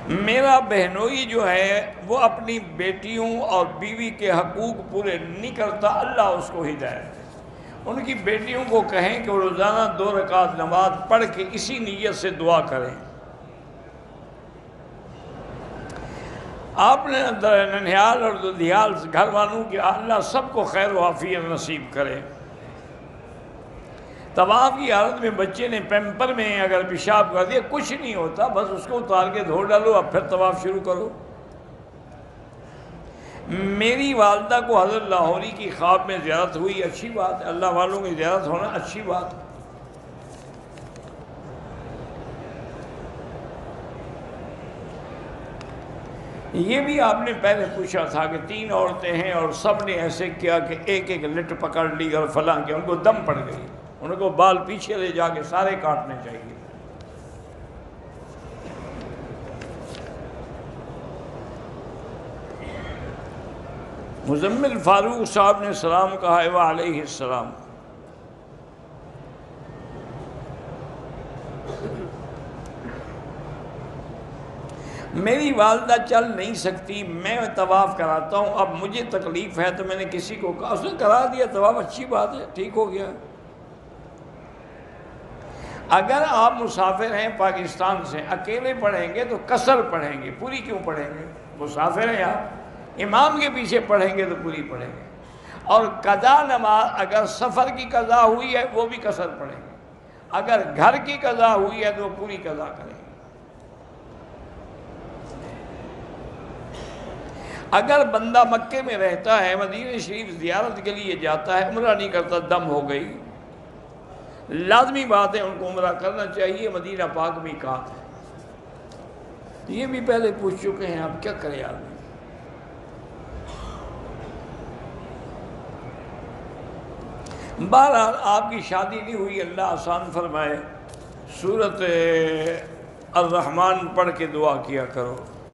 میرا بہنوئی جو ہے وہ اپنی بیٹیوں اور بیوی کے حقوق پورے نہیں کرتا، اللہ اس کو ہدایت دے۔ ان کی بیٹیوں کو کہیں کہ وہ روزانہ 2 رکعت نماز پڑھ کے اسی نیت سے دعا کریں۔ آپ نے ننھیال اور دودھیال گھر والوں کی اللہ سب کو خیر و عافیت نصیب کرے۔ طواف کی حالت میں بچے نے پیمپر میں اگر پیشاب کر دیا کچھ نہیں ہوتا، بس اس کو اتار کے دھو ڈالو، اب پھر طواف شروع کرو۔ میری والدہ کو حضرت لاہوری کی خواب میں زیارت ہوئی، اچھی بات ہے، اللہ والوں کی زیارت ہونا اچھی بات ہے۔ یہ بھی آپ نے پہلے پوچھا تھا کہ 3 عورتیں ہیں اور سب نے ایسے کیا کہ ایک ایک لٹ پکڑ لی اور فلاں کیا، ان کو دم پڑ گئی، ان کو بال پیچھے لے جا کے سارے کاٹنے چاہیے۔ مزمل فاروق صاحب نے سلام کہا ہے وعلیہ السلام۔ میری والدہ چل نہیں سکتی، میں طواف کراتا ہوں، اب مجھے تکلیف ہے تو میں نے کسی کو کہا، اس نے کرا دیا طواف، اچھی بات ہے، ٹھیک ہو گیا۔ اگر آپ مسافر ہیں پاکستان سے، اکیلے پڑھیں گے تو قصر پڑھیں گے، پوری کیوں پڑھیں گے؟ مسافر ہیں آپ، امام کے پیچھے پڑھیں گے تو پوری پڑھیں گے۔ اور قضا نماز اگر سفر کی قضا ہوئی ہے وہ بھی قصر پڑھیں گے، اگر گھر کی قضا ہوئی ہے تو وہ پوری قضا کریں گے۔ اگر بندہ مکے میں رہتا ہے، مدینہ شریف زیارت کے لیے جاتا ہے، عمرہ نہیں کرتا، دم ہو گئی، لازمی بات ہے ان کو عمرہ کرنا چاہیے، مدینہ پاک میں میقات ہے۔ یہ بھی پہلے پوچھ چکے ہیں، آپ کیا کریں آدمی۔ بہرحال آپ کی شادی نہیں ہوئی، اللہ آسان فرمائے، سورۃ الرحمن پڑھ کے دعا کیا کرو۔